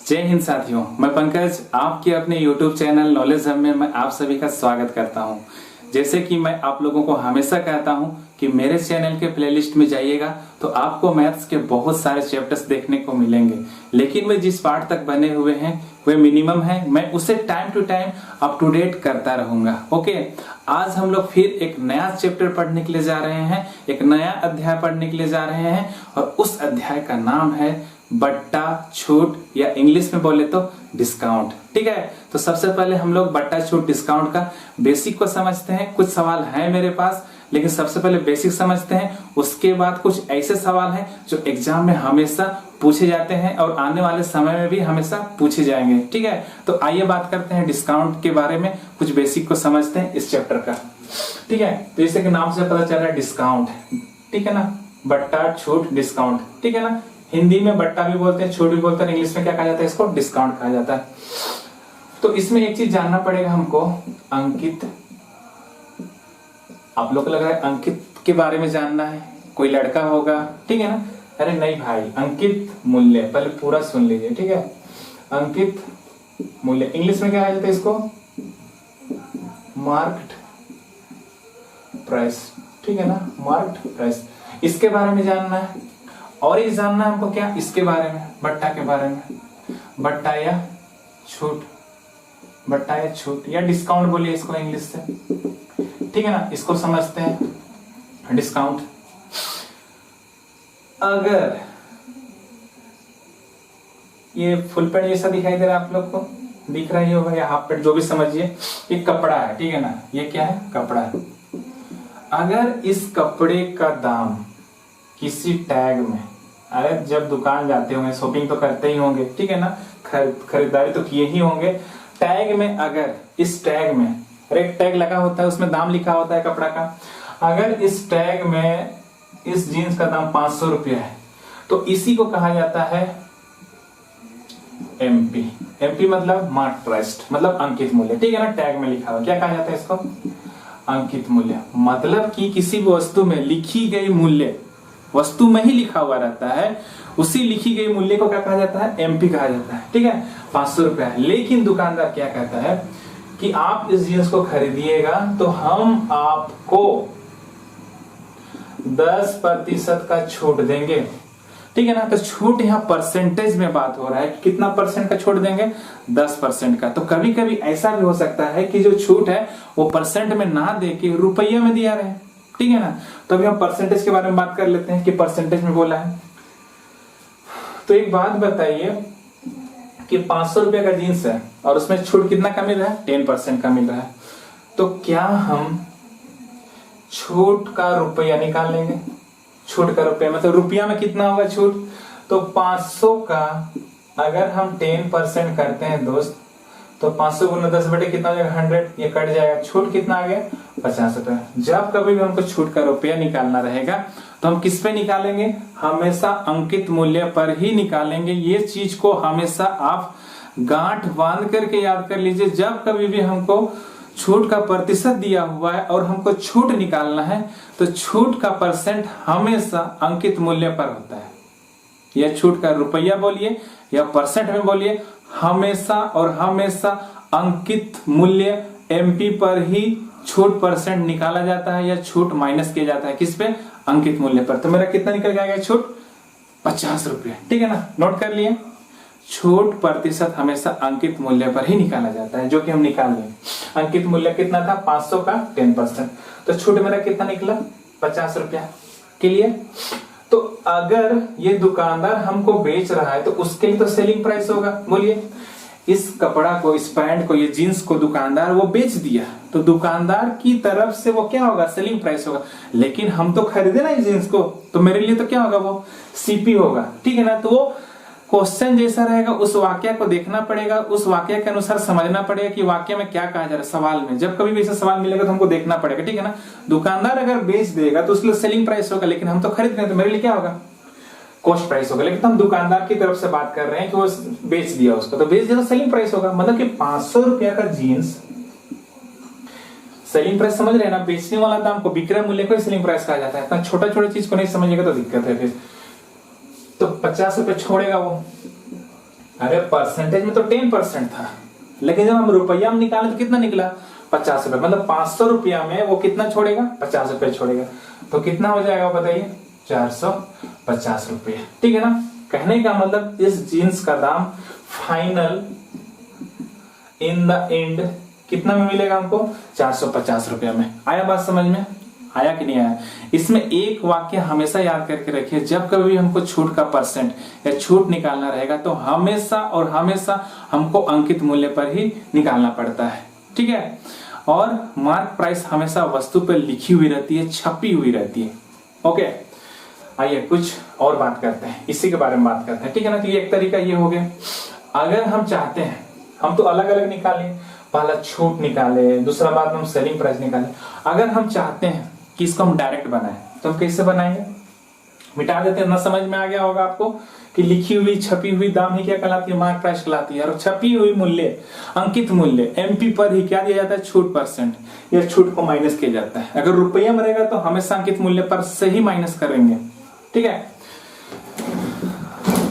जय हिंद साथियों, मैं पंकज आपके अपने YouTube चैनल नॉलेज हब में मैं आप सभी का स्वागत करता हूं। जैसे कि मैं आप लोगों को हमेशा कहता हूं कि मेरे चैनल के प्लेलिस्ट में जाइएगा तो आपको मैथ्स के बहुत सारे चैप्टर्स देखने को मिलेंगे, लेकिन वे जिस पार्ट तक बने हुए हैं वे मिनिमम है। मैं उसे time to time up to date करता रहूंगा। ओके, आज हम लोग फिर एक नया चैप्टर पढ़ने के लिए जा रहे हैं, एक नया अध्याय पढ़ने के लिए जा रहे हैं और उस अध्याय का नाम है बट्टा छूट, या इंग्लिश में बोले तो डिस्काउंट। ठीक है, तो सबसे पहले हम लोग बट्टा छूट डिस्काउंट का बेसिक को समझते हैं। कुछ सवाल हैं मेरे पास, लेकिन सबसे पहले बेसिक समझते हैं। उसके बाद कुछ ऐसे सवाल हैं जो एग्जाम में हमेशा पूछे जाते हैं और आने वाले समय में भी हमेशा पूछे जाएंगे। ठीक है, तो आइए बात करते हैं डिस्काउंट के बारे में, कुछ बेसिक को समझते हैं इस चैप्टर का। ठीक है, तो जैसे कि नाम से पता चल रहा है डिस्काउंट, ठीक है ना, बट्टा छूट डिस्काउंट। ठीक है ना, हिंदी में बट्टा भी बोलते हैं, छूट भी बोलते हैं, इंग्लिश में क्या कहा जाता है, इसको डिस्काउंट कहा जाता है। तो इसमें एक चीज जानना पड़ेगा हमको, अंकित। आप लोग को लग रहा है अंकित के बारे में जानना है, कोई लड़का होगा, ठीक है ना। अरे नहीं भाई, अंकित मूल्य, पहले पूरा सुन लीजिए। ठीक है, अंकित मूल्य इंग्लिश में क्या कहा जाता है, इसको मार्क्ड प्राइस। ठीक है ना, मार्क्ड प्राइस, इसके बारे में जानना है। और ये जानना है हमको क्या, इसके बारे में, बट्टा के बारे में, बट्टा या छूट, बट्टा या छूट या डिस्काउंट बोलिए इसको इंग्लिश से। ठीक है ना, इसको समझते हैं डिस्काउंट। अगर ये फुल पैंट जैसा दिखाई दे रहा है आप लोग को, दिख रहा ही होगा, या हाफ पैंट, जो भी समझिए, ये कपड़ा है। ठीक है ना, ये क्या है, कपड़ा है। अगर इस कपड़े का दाम किसी टैग में, अरे जब दुकान जाते होंगे शॉपिंग तो करते ही होंगे, ठीक है ना, खरीदारी तो किए ही होंगे। टैग में, अगर इस टैग में, अरे एक टैग लगा होता है, उसमें दाम लिखा होता है कपड़ा का। अगर इस टैग में इस जीन्स का दाम 500 रुपया है तो इसी को कहा जाता है एमपी। एमपी मतलब मार्क प्राइस, मतलब अंकित मूल्य। ठीक है ना, टैग में लिखा हुआ क्या कहा जाता है इसको, अंकित मूल्य। मतलब कि किसी भी वस्तु में लिखी गई मूल्य, वस्तु में ही लिखा हुआ रहता है, उसी लिखी गई मूल्य को क्या कहा जाता है, एमपी कहा जाता है। ठीक है, 500 रुपया। लेकिन दुकानदार क्या कहता है कि आप इस जींस को खरीदिएगा तो हम आपको 10% का छूट देंगे। ठीक है ना, तो छूट यहाँ परसेंटेज में बात हो रहा है, कितना परसेंट का छूट देंगे, 10% का। तो कभी कभी ऐसा भी हो सकता है कि जो छूट है वो परसेंट में ना दे के रुपये में दिया रहे। ठीक है ना, तो अभी हम परसेंटेज के बारे में बात कर लेते हैं कि परसेंटेज में बोला है। तो एक बात बताइए कि 500 रुपए का जींस है और उसमें छूट कितना का मिल रहा है, 10% का मिल रहा है। तो क्या हम छूट का रुपया निकाल लेंगे, छूट का रुपया मतलब रुपया में कितना होगा छूट, तो 500 का अगर हम 10% करते हैं दोस्त, तो 500 गुना 10 बटे कितना हो जाएगा, 100, ये कट जाएगा। छूट कितना आ गया, 50 रुपया। जब कभी भी हमको छूट का रुपया निकालना रहेगा तो हम किस पे निकालेंगे, हमेशा अंकित मूल्य पर ही निकालेंगे। ये चीज को हमेशा आप गांठ बांध करके याद कर लीजिए। जब कभी भी हमको छूट का प्रतिशत दिया हुआ है और हमको छूट निकालना है तो छूट का परसेंट हमेशा अंकित मूल्य पर होता है। यह छूट का रुपया बोलिए या परसेंट में बोलिए, हमेशा और हमेशा अंकित मूल्य एमपी पर ही छूट परसेंट निकाला जाता है या छूट माइनस किया जाता है, किस पे, अंकित मूल्य पर। तो मेरा कितना निकल जाएगा छूट, 50 रुपये। ठीक है ना, नोट कर लिए, छूट प्रतिशत हमेशा अंकित मूल्य पर ही निकाला जाता है, जो कि हम निकाल लेंगे। अंकित मूल्य कितना था, 500 का 10%, तो छूट मेरा कितना निकला, 50 रुपया। क्लियर। तो अगर ये दुकानदार हमको बेच रहा है तो उसके लिए तो सेलिंग प्राइस होगा। बोलिए, इस कपड़ा को, इस पैंट को, ये जीन्स को दुकानदार वो बेच दिया तो दुकानदार की तरफ से वो क्या होगा, सेलिंग प्राइस होगा। लेकिन हम तो खरीदे ना इस जीन्स को, तो मेरे लिए तो क्या होगा, वो सीपी होगा। ठीक है ना, तो वो क्वेश्चन जैसा रहेगा उस वाक्य को देखना पड़ेगा, उस वाक्य के अनुसार समझना पड़ेगा कि वाक्य में क्या कहा जा रहा है। सवाल में जब कभी भी ऐसा सवाल मिलेगा तो हमको देखना पड़ेगा। ठीक है ना, दुकानदार अगर बेच देगा तो उसके लिए सेलिंग प्राइस होगा, लेकिन हम तो खरीद रहे हैं तो मेरे लिए क्या होगा, कॉस्ट प्राइस होगा। लेकिन हम दुकानदार की तरफ से बात कर रहे हैं कि वो बेच दिया उसको, तो बेच दिया तो सेलिंग प्राइस होगा। मतलब कि 500 रुपया का जीन्स, सेलिंग प्राइस समझ रहे हैं ना, बेचने वाला दाम को, विक्रय मूल्य को सेलिंग प्राइस कहा जाता है। इतना छोटा छोटा चीज को नहीं समझिएगा तो दिक्कत है फिर। तो 50 रुपए छोड़ेगा वो, अरे परसेंटेज में तो 10% था, लेकिन जब हम रुपया में निकाले तो कितना निकला 50 रुपए। मतलब 500 रुपया में वो कितना छोड़ेगा 50 रुपए छोड़ेगा, तो कितना हो जाएगा बताइए 450 रुपये। ठीक है ना। कहने का मतलब इस जीन्स का दाम फाइनल इन द एंड कितना में मिलेगा हमको 450 रुपया में। आया बात समझ में, आया कि नहीं आया। इसमें एक वाक्य हमेशा याद करके रखिए, जब कभी हमको छूट का परसेंट या छूट निकालना रहेगा तो हमेशा और हमेशा हमको अंकित मूल्य पर ही निकालना पड़ता है। ठीक है। और मार्क प्राइस हमेशा वस्तु पर लिखी हुई रहती है, छपी हुई रहती है। ओके, आइए कुछ और बात करते हैं, इसी के बारे में बात करते हैं। ठीक है ना। तो ये एक तरीका ये हो गया। अगर हम चाहते हैं, हम तो अलग अलग निकालें, पहला छूट निकाले, दूसरा बात हम सेलिंग प्राइस निकाले। अगर हम चाहते हैं कि इसको हम डायरेक्ट बनाएं तो हम कैसे बनाएंगे, मिटा देते हैं। ना समझ में आ गया होगा आपको कि लिखी हुई छपी हुई दाम ही क्या कहलाती है, मार्क प्राइस कहलाती है। और छपी हुई मूल्य, अंकित मूल्य एमपी पर ही क्या दिया जाता है, छूट परसेंट, या छूट को माइनस किया जाता है। अगर रुपया में रहेगा तो हमेशा अंकित मूल्य पर से ही माइनस करेंगे। ठीक है।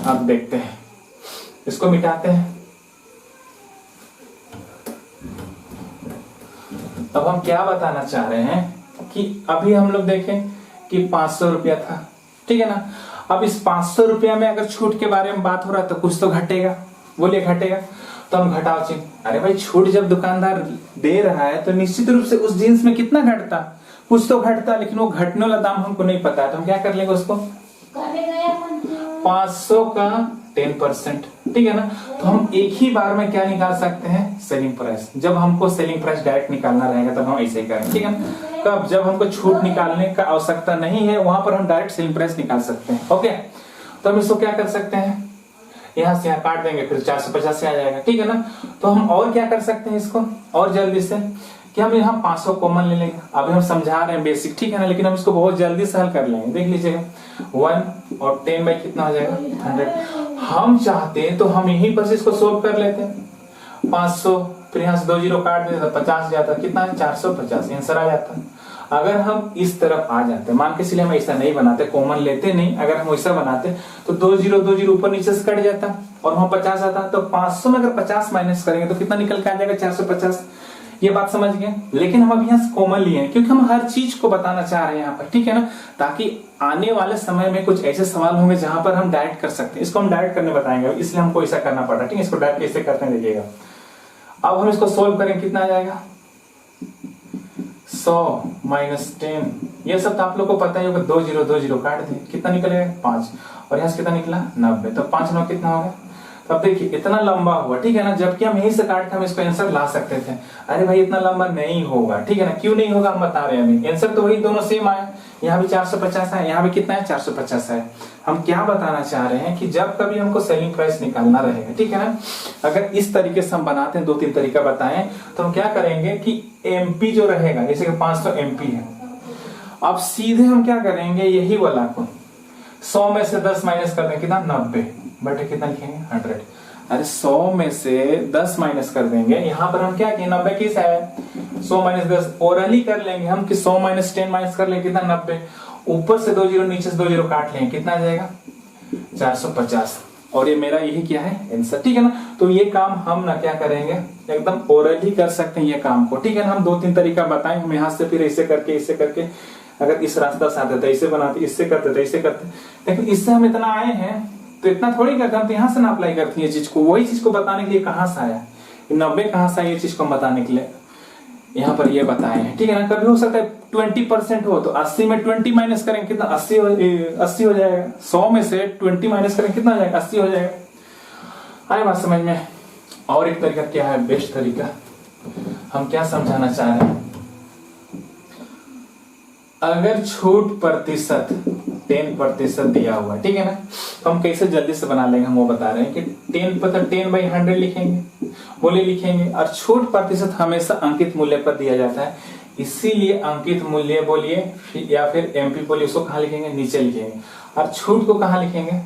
अब देखते हैं, इसको मिटाते हैं। अब हम क्या बताना चाह रहे हैं कि अभी हम लोग देखें कि 500 रुपया था। ठीक है ना। अब इस 500 रुपया में अगर छूट के बारे में बात हो रहा है तो कुछ तो घटेगा, बोलिए घटेगा। तो हम घटाओ चिन्ह, अरे भाई छूट जब दुकानदार दे रहा है तो निश्चित रूप से उस जींस में कितना घटता, कुछ तो घटता, लेकिन वो घटने वाला दाम हमको नहीं पता है। तो हम क्या कर लेंगे उसको 500 का 10%। ठीक है ना। तो हम एक ही बार में क्या निकाल सकते हैं, सेलिंग प्राइस। जब हमको सेलिंग प्राइस डायरेक्ट निकालना रहेगा तब हम ऐसे ही करें। ठीक है ना। तब जब हमको छूट निकालने का आवश्यकता नहीं है वहां पर हम डायरेक्ट सेलिंग प्राइस निकाल सकते हैं। ओके। तो हम इसको क्या कर सकते हैं, यहां से यहां काट देंगे, फिर 450 से आ जाएगा। ठीक है ना। तो हम और क्या कर सकते हैं इसको और जल्दी से, कि हम यहाँ 500 कॉमन ले लेंगे। अभी हम समझा रहे हैं बेसिक, ठीक है ना, लेकिन हम इसको बहुत जल्दी से हल कर लेंगे। देख लीजिएगा 1 और 10 बाई कितना हो जाएगा 100। हम चाहते हैं तो हम यहीं पर से इसको सोल्व कर लेते हैं। 500 फिर यहाँ से 2 जीरो काट देते 50 जाता, कितना है 450, आंसर आ जाता। अगर हम इस तरफ आ जाते, मान के चलिए हम ऐसा नहीं बनाते, कॉमन लेते नहीं, अगर हम वैसा बनाते तो 2 जीरो ऊपर नीचे से कट जाता और वहां 50 आता। तो 500 में अगर 50 माइनस करेंगे तो कितना निकल के आ जाएगा 450। ये बात समझ गए। लेकिन हम अभी यहाँ कॉमन लिए हैं क्योंकि हम हर चीज को बताना चाह रहे हैं यहाँ पर। ठीक है ना। ताकि आने वाले समय में कुछ ऐसे सवाल होंगे जहां पर हम डायरेक्ट कर सकते हैं। इसको हम डायरेक्ट करने बताएंगे, इसलिए हमको ऐसा करना पड़ रहा है। ठीक है। इसको डायरेक्ट कैसे करते हैं देखिएगा। अब हम इसको सोल्व करें, कितना आ जाएगा 100 माइनस 10। ये सब तो आप लोग को पता ही होगा। 2 जीरो काट दिए, कितना निकलेगा 5, और यहाँ से कितना निकला 90। तो 5 9 कितना होगा। तो अब देखिए इतना लंबा हुआ। ठीक है ना। जबकि हम यहीं से काट के हम इसको आंसर ला सकते थे। अरे भाई इतना लंबा नहीं होगा। ठीक है ना। क्यों नहीं होगा हम बता रहे हैं अभी। आंसर तो वही दोनों सेम आया, यहाँ भी 450 है, यहाँ भी कितना है 450 है। हम क्या बताना चाह रहे हैं कि जब कभी हमको सेलिंग प्राइस निकालना रहेगा, ठीक है ना, अगर इस तरीके से हम बनाते हैं, 2-3 तरीका बताएं, तो हम क्या करेंगे कि एमपी जो रहेगा, जैसे कि 500 एमपी है, अब सीधे हम क्या करेंगे, यही वाला को 100 में से 10 माइनस कर देंगे, कितना 90 बटे कितना लिखेंगे 100। अरे 100 में से 10 माइनस कर देंगे, यहाँ पर हम क्या किए 90 किस है 100 माइनस 10 ओरली कर लेंगे हम कि 100 माइनस 10 माइनस कर लेंगे कितना 90, ऊपर से 2 जीरो नीचे से 2 जीरो काट लेंगे, कितना आ जाएगा 450। और ये मेरा यही क्या है आंसर। ठीक है ना। तो ये काम हम ना क्या करेंगे, एकदम ओरली कर सकते हैं ये काम को। ठीक है ना। हम 2-3 तरीका बताएं, हम यहाँ से फिर ऐसे करके अगर इस रास्ता से आते थे ऐसे बनाते, इससे करते थे ऐसे करते, लेकिन इससे हम इतना आए हैं तो इतना थोड़ी करते, हम तो यहाँ से ना अप्लाई करते हैं ये चीज को, वही चीज को बताने के लिए कहाँ से आया 90 कहाँ से आया, ये चीज को बताने के लिए यहाँ पर ये बताए हैं। ठीक है ना। कभी हो सकता है 20% हो तो 80 में 20 माइनस करेंगे कितना 80 हो जाएगा, 100 में से 20 माइनस करेंगे कितना हो जाएगा 80 हो जाएगा। आए बात समझ में। और एक तरीका क्या है, बेस्ट तरीका, हम क्या समझाना चाह रहे हैं, अगर छूट प्रतिशत 10% दिया हुआ है, ठीक है ना, तो हम कैसे जल्दी से बना लेंगे, हम वो बता रहे हैं कि 10/100 लिखेंगे, बोले लिखेंगे, और छूट प्रतिशत हमेशा अंकित मूल्य पर दिया जाता है, इसीलिए अंकित मूल्य बोलिए या फिर एमपी बोलिए, उसको कहाँ लिखेंगे नीचे लिखेंगे, और छूट को कहाँ लिखेंगे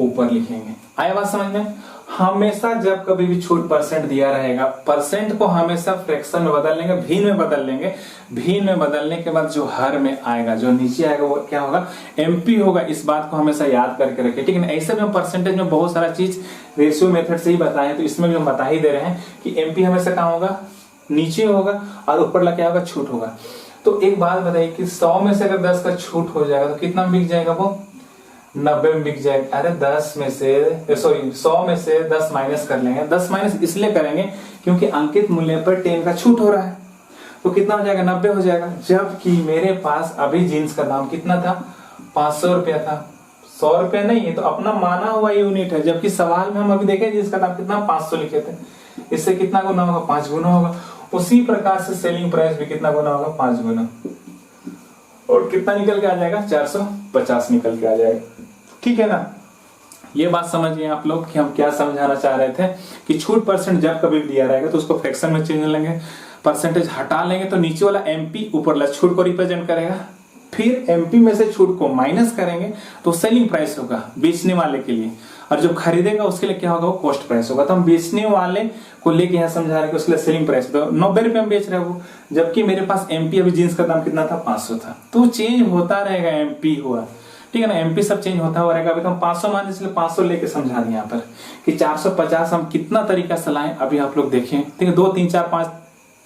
ऊपर लिखेंगे। आया बात समझ में। हमेशा जब कभी भी छूट परसेंट दिया रहेगा, परसेंट को हमेशा फ्रैक्शन में बदल लेंगे, भीन में बदल लेंगे। भीन में बदलने के बाद जो हर में आएगा, जो नीचे आएगा वो क्या होगा, एमपी होगा। इस बात को हमेशा याद करके रखें, ठीक है ना। ऐसे भी हम परसेंटेज में बहुत सारा चीज रेशियो मेथड से ही बताए, तो इसमें भी हम बता ही दे रहे हैं कि एमपी हमेशा कहाँ होगा, नीचे होगा, और ऊपर ला क्या होगा, छूट होगा। तो एक बात बताइए कि 100 में से अगर 10 का छूट हो जाएगा तो कितना बिक जाएगा, वो 90 में बिक जाएगा। अरे 10 में से सॉरी 100 में से 10 माइनस कर लेंगे। 10 माइनस इसलिए करेंगे क्योंकि अंकित मूल्य पर 10 का छूट हो रहा है, तो कितना हो जाएगा, 90 हो जाएगा। जबकि मेरे पास अभी जीन्स का दाम कितना था, 500 रुपया था। 100 रुपया नहीं है तो अपना माना हुआ यूनिट है, जबकि सवाल में हम अभी देखें जीन्स का दाम कितना, 500 लिखे थे। इससे कितना गुना होगा, 5 गुना होगा। उसी प्रकार से सेलिंग प्राइस भी कितना गुना होगा, 5 गुना। और कितना निकल के आ जाएगा, 450 निकल के आ जाएगा, ठीक है ना। ये बात समझिए आप लोग कि हम क्या समझाना चाह रहे थे कि छूट परसेंट जब कभी दिया रहेगा तो उसको फ्रैक्शन में चेंज लेंगे, परसेंटेज हटा लेंगे तो नीचे वाला एमपी ऊपर वाला छूट को रिप्रेजेंट करेगा। फिर एमपी में से छूट को माइनस करेंगे तो सेलिंग प्राइस होगा बेचने वाले के लिए, और जो खरीदेगा उसके लिए क्या होगा, वो कॉस्ट प्राइस होगा। तो हम बेचने वाले को लेके यहाँ समझा रहे हैं कि उसके लिए सेलिंग प्राइस, तो 90 रुपए में बेच रहे हैं वो, जबकि मेरे पास एमपी अभी जींस का दाम कितना था, 500 था। तो चेंज होता रहेगा, एमपी हुआ, ठीक है ना। एमपी सब चेंज होता हुआ रहेगा। अभी तो हम 500 मान, इसलिए 500 लेके समझा दिए यहाँ पर कि 450 हम कितना तरीका से लाएं, अभी आप लोग देखें, ठीक है। 2 3 4 5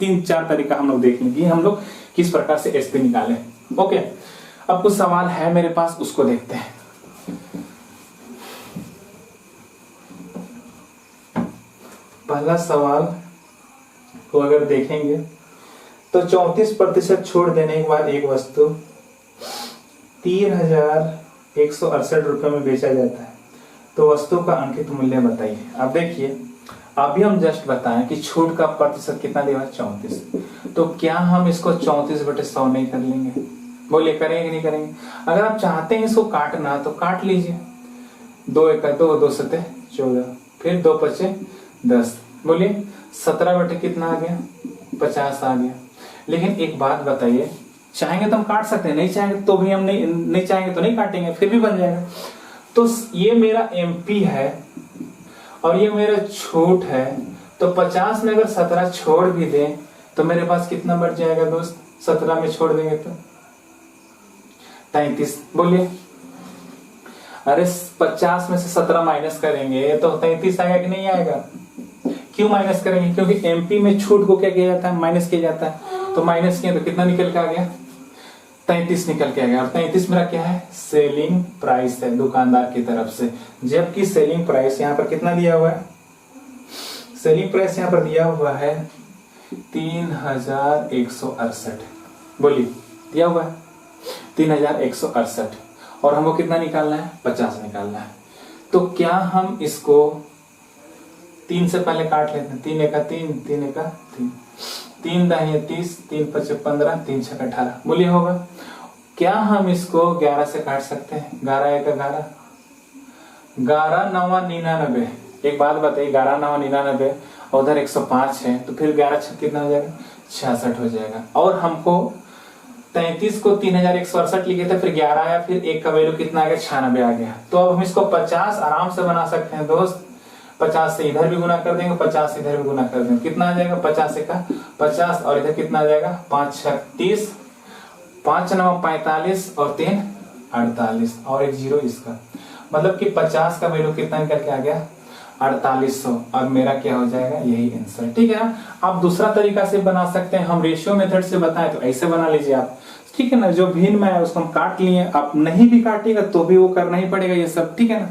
3-4 तरीका हम लोग देखेंगे हम लोग किस प्रकार से एसपी निकालें। ओके, अब कुछ सवाल है मेरे पास, उसको देखते हैं। पहला सवाल को अगर देखेंगे तो 34% छूट देने के बाद एक वस्तु 3,168 रुपए में बेचा जाता है, तो वस्तु का अंकित मूल्य बताइए। अब देखिए, अभी हम जस्ट बताएं कि छूट का प्रतिशत कितना दिया, 34। तो क्या हम इसको 34/100 नहीं कर लेंगे, बोलिए करेंगे नहीं करेंगे। अगर आप चाहते हैं इसको काटना तो काट लीजिए, 2 1 2 2 7 14, फिर 2 5 10, बोलिए 17 बटे कितना आ गया, 50 आ गया। लेकिन एक बात बताइए, चाहेंगे तो हम काट सकते हैं, नहीं चाहेंगे तो भी हम नहीं चाहेंगे तो नहीं काटेंगे, फिर भी बन जाएगा। तो ये मेरा एमपी है और ये मेरा छूट है, तो 50 में अगर 17 छोड़ भी दें तो मेरे पास कितना बच जाएगा दोस्त, 17 में छोड़ देंगे तो 33, बोलिए। अरे 50 में से 17 माइनस करेंगे तो 33 आएगा कि नहीं आएगा। क्यों माइनस करेंगे, क्योंकि एमपी में छूट को क्या किया जाता है, माइनस किया जाता है। तो माइनस किया तो कितना निकल के आ गया, 33 निकल के आ गया। और 33 मेरा क्या है, सेलिंग प्राइस है दुकानदार की तरफ से। जबकि सेलिंग प्राइस यहाँ पर कितना दिया हुआ है, सेलिंग प्राइस यहाँ पर दिया हुआ है 3,168, बोलिए दिया हुआ है 3,168, और हमको कितना निकालना है, 50 निकालना है। तो क्या हम इसको 3 से पहले काट लेते हैं, 3 1 3 3 1 3, 3 दाहिने 30, 3 5 15, 3 6 18, बोलिए होगा। क्या हम इसको 11 से काट सकते हैं, 11 1 11, 11 9 99। एक बात बताइए, 11 9 99 और उधर 105 है, तो फिर 11 6 कितना हो जाएगा, 66 हो जाएगा। और हमको 33 को 3,168 लिखे थे, फिर 11 आया, फिर एक का वैल्यू कितना आ गया, 96 आ गया। तो अब हम इसको 50 आराम से बना सकते हैं दोस्त। 50 से इधर भी गुना कर देंगे, 50 से इधर भी गुना कर देंगे, कितना आ जाएगा, 50 का 50, और इधर कितना आ जाएगा, 5 6 30, 5 9 45 और 3 48, और एक जीरो इसका, मतलब कि 50 का वैल्यू कितना निकल के आ गया, 4800, और मेरा क्या हो जाएगा, यही आंसर। ठीक है ना। आप दूसरा तरीका से बना सकते हैं, हम रेशियो मेथड से बताएं तो ऐसे बना लीजिए आप, ठीक है ना। जो भिन्न में है उसको हम काट लिए, आप नहीं भी काटिएगा तो भी वो करना ही पड़ेगा ये सब, ठीक है ना।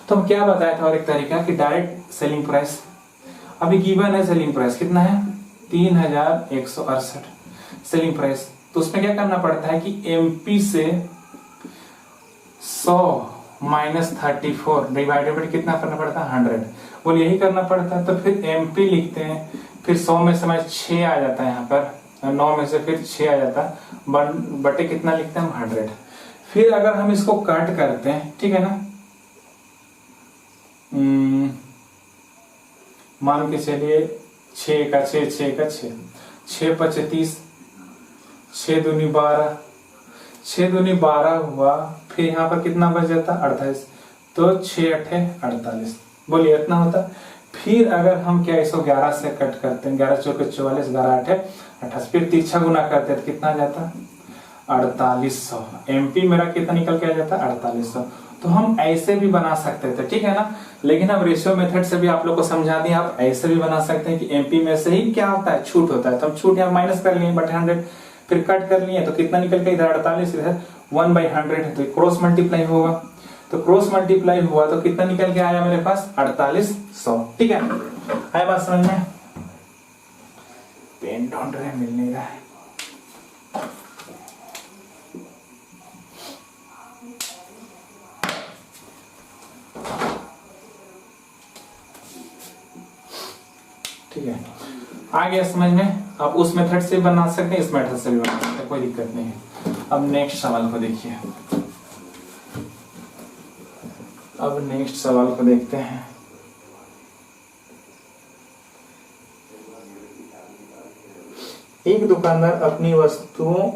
तो हम क्या बताया था, और एक तरीका कि डायरेक्ट सेलिंग प्राइस, अभी गिवन है सेलिंग प्राइस कितना है, 3,168 सेलिंग प्राइस। तो उसमें क्या करना पड़ता है कि एमपी से 100 माइनस 34 डिवाइडेड बाय कितना करना पड़ता है, 100, बोल यही करना पड़ता है। तो फिर एमपी लिखते हैं, फिर 100 में से 6 आ जाता है यहाँ पर, 9 में से फिर 6 आ जाता है, बटे कितना लिखते हैं हम, 100। फिर अगर हम इसको कट करते हैं, ठीक है ना, मान के चलिए 6 का 6 6 का 6 6 5 30, 6 दूनी 12, 6 दूनी 12 हुआ, फिर यहाँ पर कितना बच जाता, 28, तो 6 8 48, बोलिए इतना होता। फिर अगर हम क्या इसको 11 से कट करते हैं, 11 चौके 44, 11 8 28, फिर तिरछा गुना करते हैं तो कितना आ जाता, 4800। एमपी मेरा कितना निकल के आ जाता, 4800। तो हम ऐसे भी बना सकते थे, ठीक है ना। लेकिन अब रेशियो मेथड से भी आप लोग को समझा दिया, आप ऐसे भी बना सकते हैं कि एमपी में से ही क्या होता है, छूट होता है। तो हम छूट यहाँ माइनस कर लिए बटे 100, फिर कट कर लिए तो कितना निकल के, इधर 48, इधर 1/100 है, तो क्रॉस मल्टीप्लाई होगा। तो क्रॉस मल्टीप्लाई हुआ तो कितना निकल के आया मेरे पास, 4800। ठीक है, आया बात समझ में। पेन ढूंढ रहे, मिल नहीं रहा है। ठीक है, आ गया समझ में। आप उस मेथड से बना सकते हैं, इस मेथड से भी बना सकते हैं, कोई दिक्कत नहीं है। अब नेक्स्ट सवाल को देखिए, अब नेक्स्ट सवाल को देखते हैं। एक दुकानदार अपनी वस्तुओं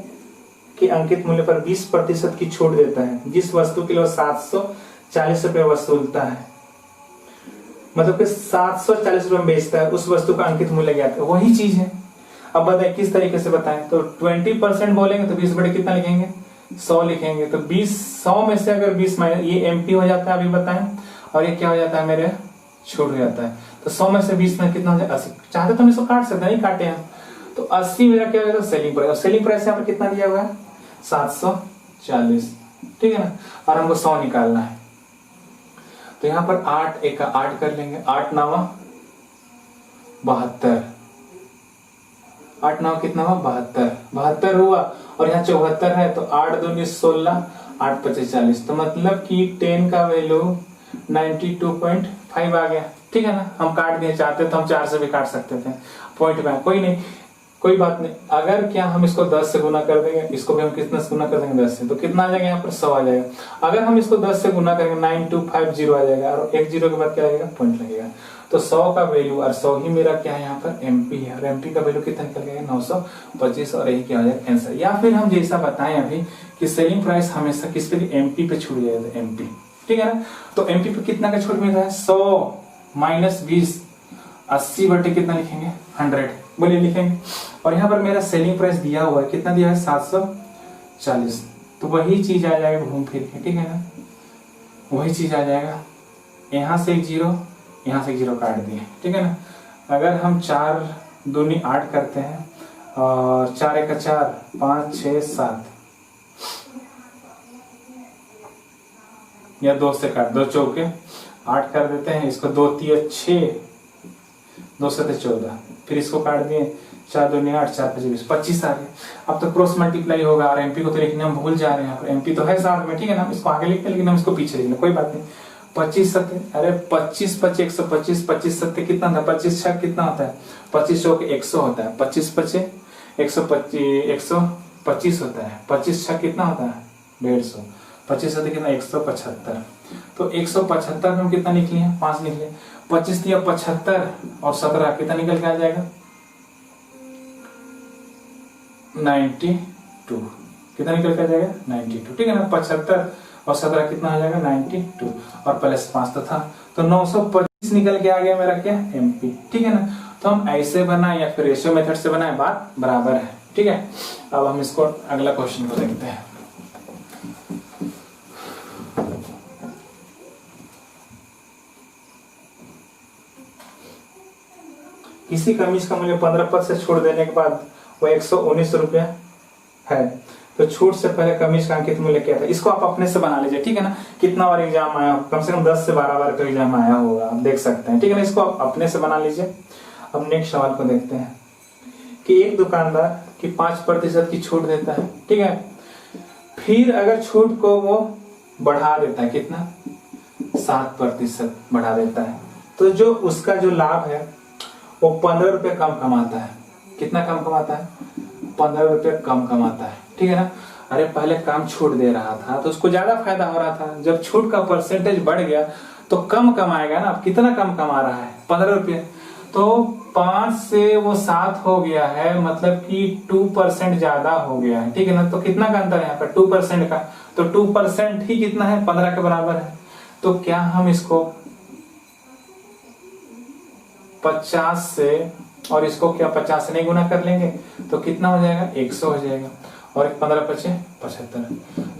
के अंकित मूल्य पर 20% की छूट देता है, जिस वस्तु के लिए 740 रुपए वसूलता है। मतलब कि 740 रुपए में बेचता है, उस वस्तु का अंकित मूल्य ज्ञात है, वही चीज है। अब बताएं किस तरीके से बताएं। तो 20% बोलेंगे तो 20 बटे कितना लिखेंगे, 100 लिखेंगे। तो 100 में से अगर 20 माइनस, ये एमपी हो जाता है अभी बताएं, और ये क्या हो जाता है मेरे, छूट हो जाता है। तो 100 में से 20 में कितना हो जाए, 80। चाहते तो हम इसको काट सकते हैं, नहीं काटे हम। तो 80 मेरा क्या होगा, सेलिंग प्राइस। सेलिंग प्राइस यहाँ पर कितना दिया हुआ है, 740। ठीक है ना, और हमको 100 निकालना है। तो यहाँ पर 8 एक 8 कर लेंगे, 8 9 72, 8 9 कितना हुआ, 72 हुआ। और यहाँ 74 है, तो 8 दूनी 16, 8 25 40। तो मतलब कि 10 का वैल्यू 92.5 आ गया। ठीक है ना, हम काट दिए, चाहते तो हम 4 से भी काट सकते थे पॉइंट में, कोई नहीं, कोई बात नहीं। अगर क्या हम इसको 10 से गुना कर देंगे, इसको भी हम कितना से गुना कर देंगे, 10 से, तो कितना आ जाएगा यहाँ पर, 100 आ जाएगा। अगर हम इसको 10 से गुना करेंगे 9250 आ जाएगा, और एक जीरो के बाद क्या आएगा, पॉइंट लगेगा। तो 100 का वैल्यू, और 100 ही मेरा क्या है यहाँ पर, एमपी है, और एमपी का वैल्यू कितना निकल गया, 925, और यही क्या हो जाएगा आंसर। या फिर हम जैसा बताएं अभी कि सेलिंग प्राइस हमेशा किस पे, एमपी पे छूट जाएगा, एमपी। ठीक है ना, तो एमपी पे कितना का छूट मिल रहा है, 100 माइनस 20, 80 बटे कितना लिखेंगे, 100, बोलिए लिखेंगे। और यहाँ पर मेरा सेलिंग प्राइस दिया हुआ है, कितना दिया है, 740। तो वही चीज आ जाएगा घूम फिर के, ठीक है ना, वही चीज आ जाएगा। यहाँ से एक जीरो, यहाँ से एक जीरो काट दिए, ठीक है ना। अगर हम 4 दूनी 8 करते हैं, और 4 एक 4, 5 6 7, या 2 से काट, 2 चौके 8 कर देते हैं, इसको 2 3 6, 2 7 14, फिर इसको काट दिए, 4 2 8, 4 5 25 आ गए। अब तो क्रॉस मल्टीप्लाई होगा, और एमपी को तो लिखने हम भूल जा रहे हैं, एमपी तो है साथ में, ठीक है ना, इसको आगे लिखते हैं लेकिन हम इसको पीछे लिखने, कोई बात नहीं। 25 7, अरे 25 5 125, 25 7 कितना था, 25 6 कितना होता है, 25 चौके 100 होता है, 25 5 125 होता है, 25 6 कितना होता है, 150, 25 7 कितना, 175। तो 175 में हम कितना निकले हैं, 5 निकले, 25 दिया 75, और 17 कितना निकल के आ जाएगा, 92, कितना निकल के आ जाएगा, 92। ठीक है ना, 75 और 17 कितना आ जाएगा, 92, और प्लस 5 तो था, तो 925 निकल के आ गया मेरा क्या, एमपी। ठीक है ना, तो हम ऐसे बनाए या फिर रेशियो मेथड से बनाए, बात बराबर है। ठीक है, अब हम इसको अगला क्वेश्चन को देखते हैं। किसी कमीज का मूल्य 15% से छूट देने के बाद वो 119 रुपया है, तो छूट से पहले कमीज का अंकित मूल्य क्या था। इसको आप अपने से बना लीजिए, ठीक है ना। कितना बार एग्जाम आया, कम से कम 10 से 12 बार का एग्जाम आया होगा, आप देख सकते हैं, ठीक है ना। इसको आप अपने से बना लीजिए। अब नेक्स्ट सवाल को देखते हैं कि एक दुकानदार की 5% की छूट देता है, ठीक है। फिर अगर छूट को वो बढ़ा देता है, कितना, 7% बढ़ा देता है, तो जो उसका जो लाभ है वो 15 रुपए कम कमाता है। कितना कम कमाता है, 15 रुपए कम कमाता है, ठीक है ना। अरे पहले काम छूट दे रहा था तो उसको ज्यादा फायदा हो रहा था, जब छूट का परसेंटेज बढ़ गया तो कम कमाएगा ना। अब कितना कम कमा रहा है, 15 रुपये, तो 5 से वो 7 हो गया है, मतलब कि 2% ज्यादा हो गया है, ठीक है ना। तो कितना का अंतर है यहाँ पर, 2% का, तो 2% ही कितना है, 15 के बराबर है। तो क्या हम इसको 50 से, और इसको क्या 50 से नहीं गुना कर लेंगे तो कितना हो जाएगा 100 हो जाएगा, और 15 पचे 75,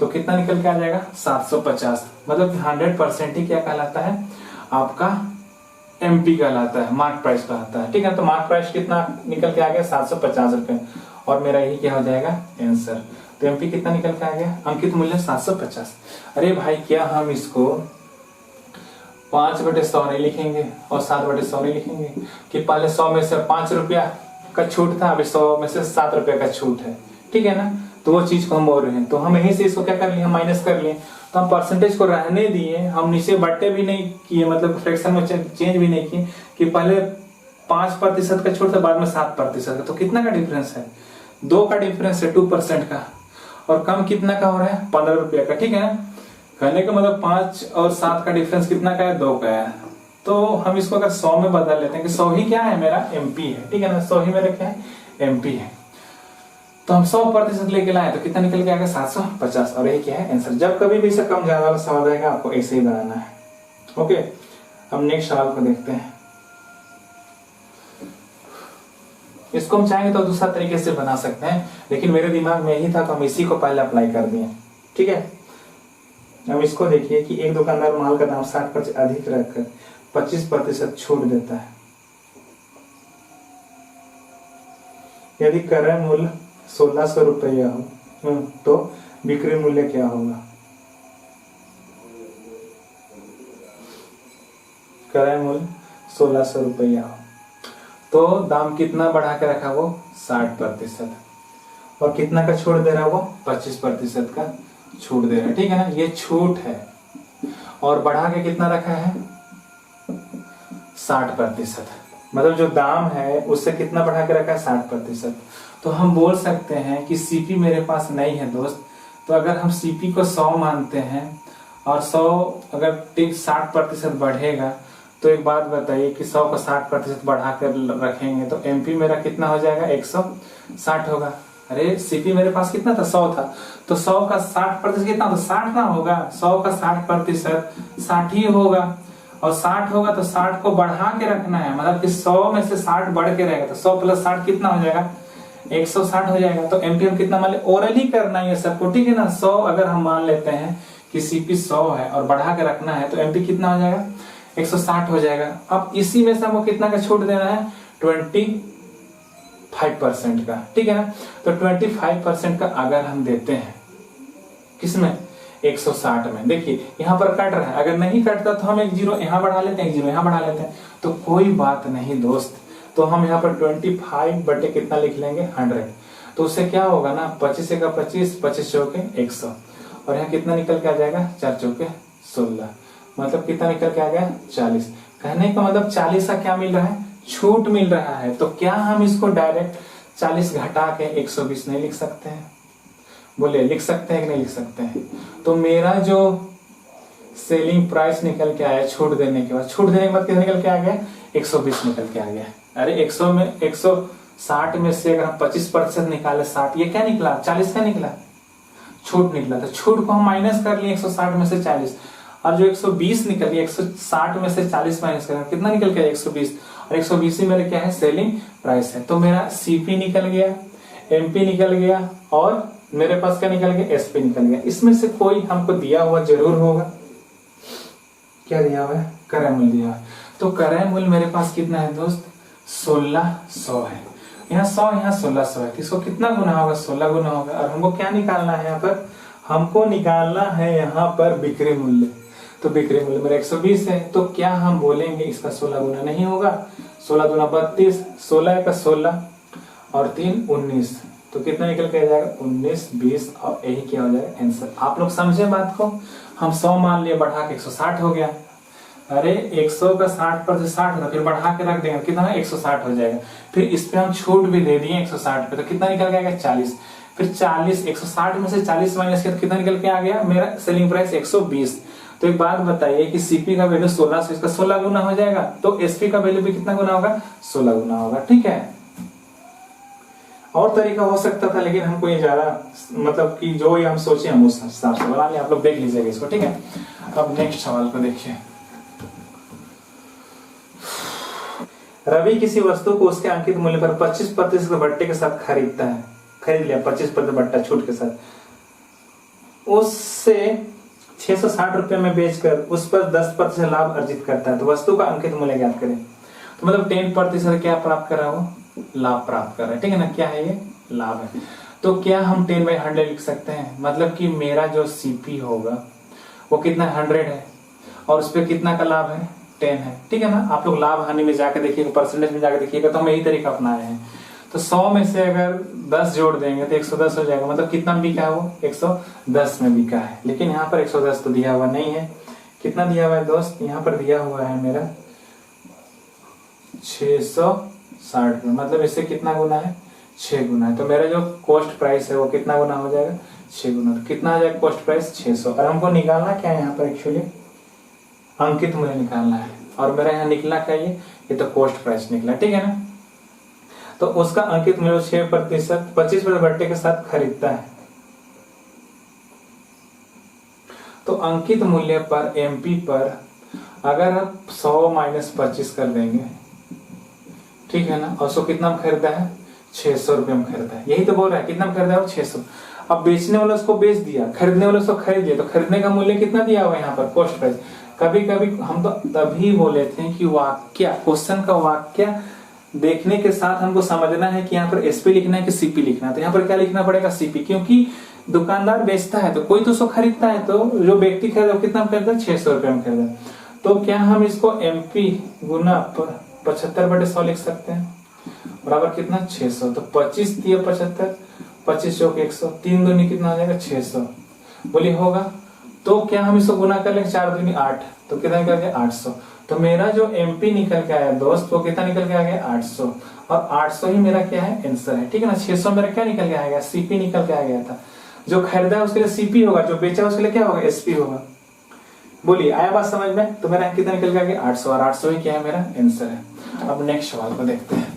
तो कितना निकल के आ जाएगा 750। मतलब 100% ही क्या कहलाता है आपका एमपी कहलाता है, मार्क प्राइस कहलाता है। ठीक है, तो मार्क प्राइस कितना निकल के आ गया 750 रुपए, और मेरा यही क्या हो जाएगा आंसर। तो एमपी कितना निकल के आ गया, अंकित मूल्य 750। अरे भाई क्या हम इसको 5/100 नहीं लिखेंगे और 7/100 नहीं लिखेंगे कि पहले 100 में से 5 रुपया का छूट था, अभी 100 में से 7 रुपया का छूट है। ठीक है ना, तो वो चीज को हम बोल रहे हैं। तो हम यहीं से इसको क्या कर लिए, हम माइनस कर लिए। तो हम परसेंटेज को रहने दिए, हम नीचे बट्टे भी नहीं किए, मतलब फ्रैक्शन में चेंज भी नहीं किए कि पहले 5% का छूट था, बाद में 7% का। तो कितना का डिफरेंस है, 2 का डिफरेंस है, 2% का। और कम कितना का हो रहा है 15 रुपया का। ठीक है ना, कहने का मतलब 5 और 7 का डिफरेंस कितना का है, 2 का है। तो हम इसको अगर 100 में बदल लेते हैं कि 100 ही क्या है मेरा एमपी है। ठीक है ना, 100 ही मेरा क्या है एमपी है। तो हम 100% लेके लाए तो कितना निकल के आएगा 750, और यही क्या है आंसर। जब कभी भी इससे कम ज्यादा वाला सवाल रहेगा आपको ऐसे ही बनाना है। ओके, हम नेक्स्ट सवाल को देखते हैं। इसको हम चाहेंगे तो दूसरा तरीके से बना सकते हैं, लेकिन मेरे दिमाग में यही था तो हम इसी को पहले अप्लाई कर दिए। ठीक है, अब इसको देखिए कि एक दुकानदार माल का दाम 60% अधिक रखकर 25% छूट देता है। यदि क्रय मूल्य 1600 रुपया हो तो बिक्री मूल्य क्या होगा। क्रय मूल्य 1600 रुपया हो तो दाम कितना बढ़ा के रखा, वो 60%, और कितना का छूट दे रहा है वो 25% का छूट दे रहा है। ठीक है ना, ये छूट है, और बढ़ा के कितना रखा है 60%, मतलब जो दाम है उससे कितना बढ़ा के रखा है 60%। तो हम बोल सकते हैं कि सीपी मेरे पास नहीं है दोस्त, तो अगर हम सीपी को 100 मानते हैं और 100 अगर 60% बढ़ेगा, तो एक बात बताइए कि 100 को 60% बढ़ा कर रखेंगे तो एमपी मेरा कितना हो जाएगा 160 होगा। अरे सीपी मेरे पास कितना था 100 था, तो 100 का 60% कितना तो 60 ना होगा, 100 का 60% 60 ही होगा, और 60 होगा तो 60 को बढ़ा के रखना है, मतलब कि 100 में से 60 बढ़ के रहेगा, तो 100 + 60 कितना हो जाएगा 160 हो जाएगा। तो एमपी हम कितना मान ले, ओरली करना है सबको। ठीक है ना, 100 अगर हम मान लेते हैं कि सीपी 100 है और बढ़ा के रखना है तो एमपी कितना हो जाएगा 160 हो जाएगा। अब इसी में से हमको कितना का छूट देना है 25% का। ठीक है ना, तो 25% का अगर हम देते हैं किसमें 160 में, देखिए यहाँ पर कट रहा है, अगर नहीं कटता तो हम एक 0 यहाँ बढ़ा लेते हैं, एक 0 यहाँ बढ़ा लेते हैं, तो कोई बात नहीं दोस्त। तो हम यहाँ पर 25 बटे कितना लिख लेंगे 100, तो उससे क्या होगा ना 25 का 25, 25 चौके 100, और यहाँ कितना निकल के आ जाएगा 4 चौके 16, मतलब कितना निकल के आ गया 40। कहने का मतलब 40 का क्या मिल रहा है, छूट मिल रहा है। तो क्या हम इसको डायरेक्ट 40 घटा के 120 नहीं लिख सकते हैं, बोले लिख सकते हैं कि नहीं लिख सकते हैं। तो मेरा जो सेलिंग प्राइस निकल के आया छूट देने के बाद, छूट देने के बाद कितना निकल के आ गया 120 निकल के आ गया। अरे 160 में से अगर हम 25% निकाले 60, ये क्या निकला 40 का निकला, छूट निकला। तो छूट को हम माइनस कर लिए 160 में से 40, और जो 120 निकल गया 160 में से 40 माइनस करें कितना निकल गया 120, और 120 ही मेरे क्या है सेलिंग प्राइस है। तो मेरा सीपी निकल गया, एमपी निकल गया, और मेरे पास क्या निकल गया एसपी निकल गया। इसमें से कोई हमको दिया हुआ जरूर होगा, क्या दिया हुआ है क्रय मूल्य दिया हुआ है। तो क्रय मूल्य मेरे पास कितना है दोस्त 1600 है, यहाँ 100 यहाँ 1600 है, तो इसको कितना गुना होगा 16 गुना होगा। और हमको क्या निकालना है यहाँ पर, हमको निकालना है यहाँ पर बिक्री मूल्य। तो बिक्री मूल्य मेरा 120 है, तो क्या हम बोलेंगे इसका 16 गुना नहीं होगा, 16 दूना 32, 16 का 16 और 3 19, तो कितना निकल के आ जाएगा 19 20, और यही क्या हो जाएगा आंसर। आप लोग समझे बात को, हम 100 मान लिए बढ़ा के 160 हो गया। अरे 100 का 60% 60 होगा, फिर बढ़ा के रख देंगे कितना 160 हो जाएगा, फिर इस पे हम छूट भी दे दिए 160 पे, तो कितना निकल के आएगा 40, फिर 40 160 में से 40 माइनस किया तो कितना निकल के आ गया मेरा सेलिंग प्राइस 120। तो एक बात बताइए कि सीपी का वैल्यू 16 से इसका 16 गुना हो जाएगा, तो एसपी का वैल्यू भी कितना गुना होगा 16 गुना होगा। ठीक है, और तरीका हो सकता था, लेकिन हमको ये ज्यादा मतलब कि जो ये हम सोचे हम उस हिसाब से बना लिया, आप लोग देख लीजिएगा इसको। ठीक है, अब नेक्स्ट सवाल को देखिए। रवि किसी वस्तु को उसके अंकित मूल्य पर 25% भट्टे के साथ खरीदता है, खरीद लिया 25% भट्टा छूट के साथ, उससे 660 रुपए में बेचकर उस पर 10% लाभ अर्जित करता है, तो वस्तु का अंकित मूल्य ज्ञात करें। तो मतलब 10% क्या प्राप्त कर रहा हो, लाभ प्राप्त कर रहा है, ठीक है ना। क्या है ये, लाभ है। तो क्या हम 10/100 लिख सकते हैं, मतलब कि मेरा जो सीपी होगा वो कितना 100 है और उस पर कितना का लाभ है, 10 है, ठीक है ना। आप लोग लाभ हानि में जाकर देखिएगा, परसेंटेज में जाकर देखिएगा, तो हम यही तरीका अपनाए हैं। तो 100 में से अगर 10 जोड़ देंगे तो 110 हो जाएगा, मतलब कितना बिका है वो, 110 में बिका है। लेकिन यहाँ पर 110 तो दिया हुआ नहीं है, कितना दिया हुआ है दोस्त, यहाँ पर दिया हुआ है मेरा 660 में, मतलब इससे कितना गुना है, 6 गुना है। तो मेरा जो कॉस्ट प्राइस है वो कितना गुना हो जाएगा, 6 गुना। तो कितना आ जाएगा कॉस्ट प्राइस, 600। और हमको निकालना क्या है यहाँ पर, एक्चुअली अंकित मूल्य निकालना है, और मेरा यहाँ निकला क्या, ये तो कॉस्ट प्राइस निकला, ठीक है ना। तो उसका अंकित मूल्य 6% 25% भट्टे के साथ खरीदता है। तो अंकित मूल्य पर एमपी पर अगर आप 100 - 25 कर देंगे, ठीक है ना, और उसको कितना में खरीदा है, 600 रुपये में खरीदा है। यही तो बोल रहा है, कितना में खरीदा है, 600। अब बेचने वाला उसको बेच दिया, खरीदने वाला उसको खरीद दिया, तो खरीदने का मूल्य कितना दिया हुआ है यहाँ पर, कॉस्ट प्राइस। कभी कभी हम तो तभी बोले थे कि वाक्य, क्वेश्चन का वाक्य देखने के साथ हमको समझना है कि यहाँ पर एसपी लिखना है कि सीपी लिखना है। तो यहाँ पर क्या लिखना पड़ेगा, सीपी, क्योंकि दुकानदार बेचता है तो कोई तो उसको खरीदता है, तो जो व्यक्ति खरीदा कितना खरीदा, 600 रुपये में खरीदा। तो क्या हम इसको एमपी गुना 75/100 लिख सकते हैं, बराबर कितना, 600। तो 25 दिया 75, 25 चौक 100, 3 दूनी कितना आ जाएगा, 600। बोलिए होगा। तो क्या हम इसको गुना कर लेंगे, 4 दूनी 8, तो कितना निकल गया, 800। तो मेरा जो एमपी निकल के आया दोस्त, वो कितना निकल के आ गया, 800। और 800 ही मेरा क्या है, आंसर है, ठीक है ना। 600 मेरा क्या निकल के आएगा, सीपी निकल के आ गया था। जो खरीदा है उसके लिए सीपी होगा, जो बेचा उसके लिए क्या होगा, एसपी होगा। बोलिए आया बात समझ में। तो मेरा कितना निकल के आ गया, 800, और 800 ही क्या है, मेरा आंसर है। अब नेक्स्ट सवाल को देखते हैं।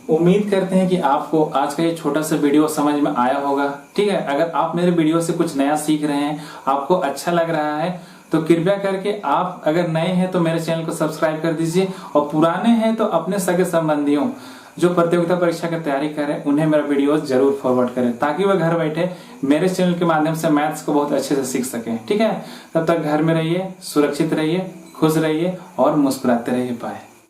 उम्मीद करते हैं कि आपको आज का ये छोटा सा वीडियो समझ में आया होगा, ठीक है। अगर आप मेरे वीडियो से कुछ नया सीख रहे हैं, आपको अच्छा लग रहा है, तो कृपया करके आप अगर नए हैं तो मेरे चैनल को सब्सक्राइब कर दीजिए, और पुराने हैं तो अपने सगे संबंधियों जो प्रतियोगिता परीक्षा की तैयारी करें उन्हें मेरा वीडियो जरूर फॉरवर्ड करें, ताकि वह घर बैठे मेरे चैनल के माध्यम से मैथ्स को बहुत अच्छे से सीख सकें, ठीक है। तब तक घर में रहिए, सुरक्षित रहिए, खुश रहिए और मुस्कुराते रहिए। बाय।